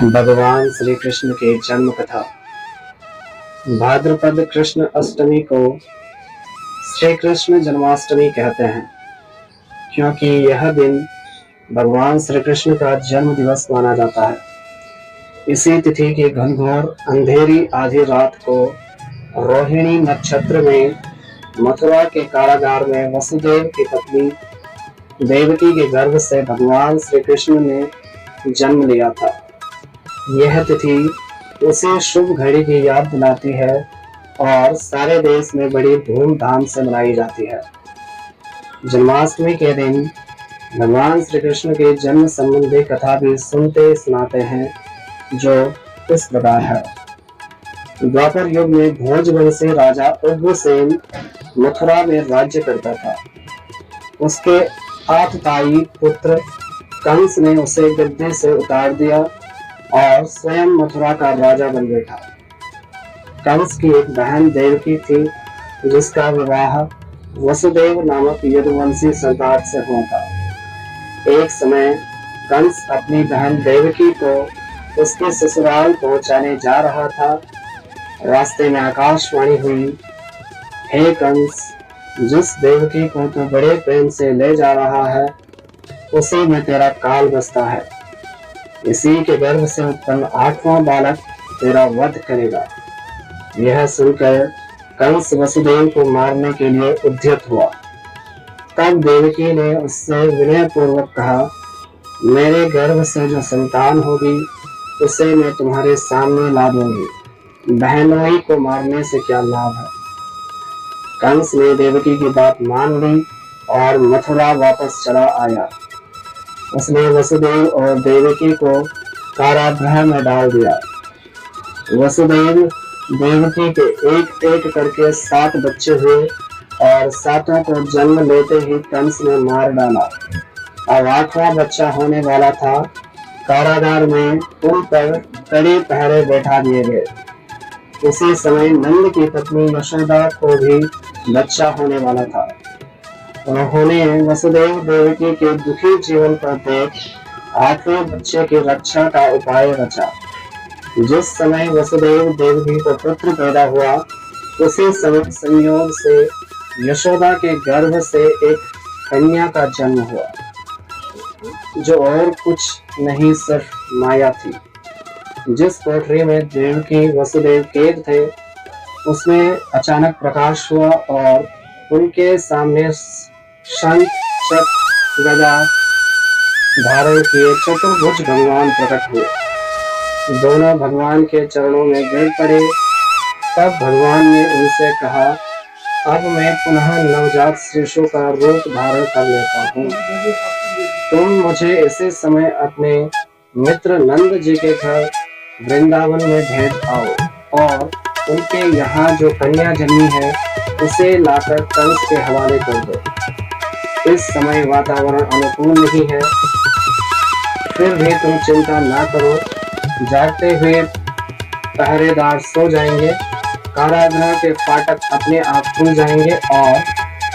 भगवान श्री कृष्ण की जन्म कथा। भाद्रपद कृष्ण अष्टमी को श्री कृष्ण जन्माष्टमी कहते हैं, क्योंकि यह दिन भगवान श्री कृष्ण का जन्म दिवस माना जाता है। इसी तिथि की घनघोर अंधेरी आधी रात को रोहिणी नक्षत्र में मथुरा के कारागार में वसुदेव की पत्नी देवकी के गर्भ से भगवान श्री कृष्ण ने जन्म लिया था। यह तिथि उसे शुभ घड़ी की याद दिलाती है और सारे देश में बड़ी धूमधाम से मनाई जाती है। जन्माष्टमी के दिन भगवान श्री कृष्ण के जन्म संबंधी कथा भी सुनते सुनाते हैं, जो इस प्रकार है। द्वापर युग में भोजवंशी राजा उग्रसेन मथुरा में राज्य करता था। उसके आतताई पुत्र कंस ने उसे गद्दी से उतार दिया और स्वयं मथुरा का राजा बन बैठा। कंस की एक बहन देवकी थी, जिसका विवाह वसुदेव नामक यदुवंशी सरदार से हुआ था। एक समय कंस अपनी बहन देवकी को उसके ससुराल पहुंचाने जा रहा था। रास्ते में आकाशवाणी हुई, हे कंस, जिस देवकी को तू बड़े प्रेम से ले जा रहा है, उसी में तेरा काल बसता है। इसी के गर्भ से उत्पन्न 8वां बालक तेरा वध करेगा। यह सुनकर कंस वसुदेव को मारने के लिए उद्यत हुआ। तब देवकी ने उससे विनय पूर्वक कहा, मेरे गर्भ से जो संतान होगी उसे मैं तुम्हारे सामने ला दूंगी। बहनोई को मारने से क्या लाभ है। कंस ने देवकी की बात मान ली और मथुरा वापस चला आया। उसने वसुदेव और देवकी को कारागृह में डाल दिया। वसुदेव देवकी के एक एक करके 7 बच्चे हुए और 7 को जन्म लेते ही कंस ने मार डाला। अब 8वां बच्चा होने वाला था। कारागार में उन पर कड़े पहरे बैठा दिए गए। उसी समय नंद की पत्नी यशोदा को भी बच्चा होने वाला था। उन्होंने वसुदेव देवकी के दुखी जीवन पर देख 8वें बच्चे की रक्षा का उपाय रचा। जिस समय वसुदेव देवकी को पुत्र पैदा हुआ, उसी समय संयोग से यशोदा के गर्भ से एक कन्या का जन्म हुआ, जो और कुछ नहीं सिर्फ माया थी। जिस कोठरी में देवकी वसुदेव कैद थे, उसमें अचानक प्रकाश हुआ और उनके सामने शंख चक्र गदा धारण किए चतुर्भुज भगवान प्रकट हुए। दोनों भगवान के चरणों में गिर पड़े। तब भगवान ने उनसे कहा, अब मैं पुनः नवजात शिशु का रूप धारण कर लेता हूँ। तुम मुझे इसी समय अपने मित्र नंद जी के घर वृंदावन में भेज आओ और उनके यहाँ जो कन्या जन्मी है उसे लाकर कंस के हवाले कर दो। इस समय वातावरण अनुकूल नहीं है, फिर भी तुम चिंता ना करो। जागते हुए पहरेदार सो जाएंगे, कारागृह के फाटक अपने आप खुल जाएंगे और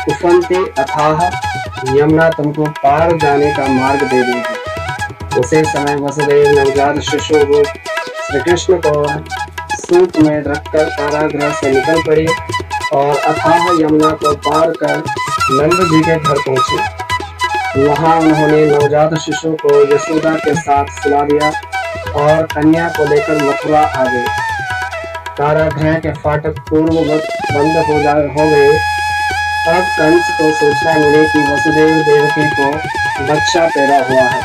उफनती अथाह यमुना तुमको पार जाने का मार्ग दे देगी। उसी समय वसुदेव नवजात शिशु रूप श्री कृष्ण को सूत में रखकर कारागृह से निकल पड़ी और अथाह यमुना को पार कर नंद जी के घर पहुंचे। वहां उन्होंने नवजात शिशु को यशोदा के साथ सुला दिया और कन्या को लेकर मथुरा आ गए। कारागृह के फाटक पूर्ववत बंद हो गए। तब कंस को सूचना मिली कि वसुदेव देवकी को बच्चा पैदा हुआ है।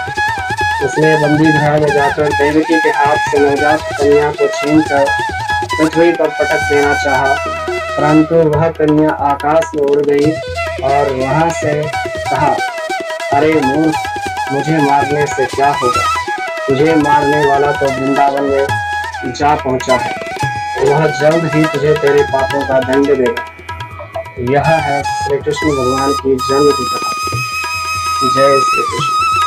उसने बंदी गृह में जाकर देवकी के हाथ से नवजात कन्या को छीनकर पृथ्वी पर पटक देना चाहा, परंतु वह कन्या आकाश में उड़ गई और वहां से कहा, अरे मूर्ख, मुझे मारने से क्या होगा। तुझे मारने वाला तो वृंदावन में जा पहुंचा है। वह जल्द ही तुझे तेरे पापों का दंड देगा। यह है श्री कृष्ण भगवान की जन्म की कथा। जय श्री कृष्ण।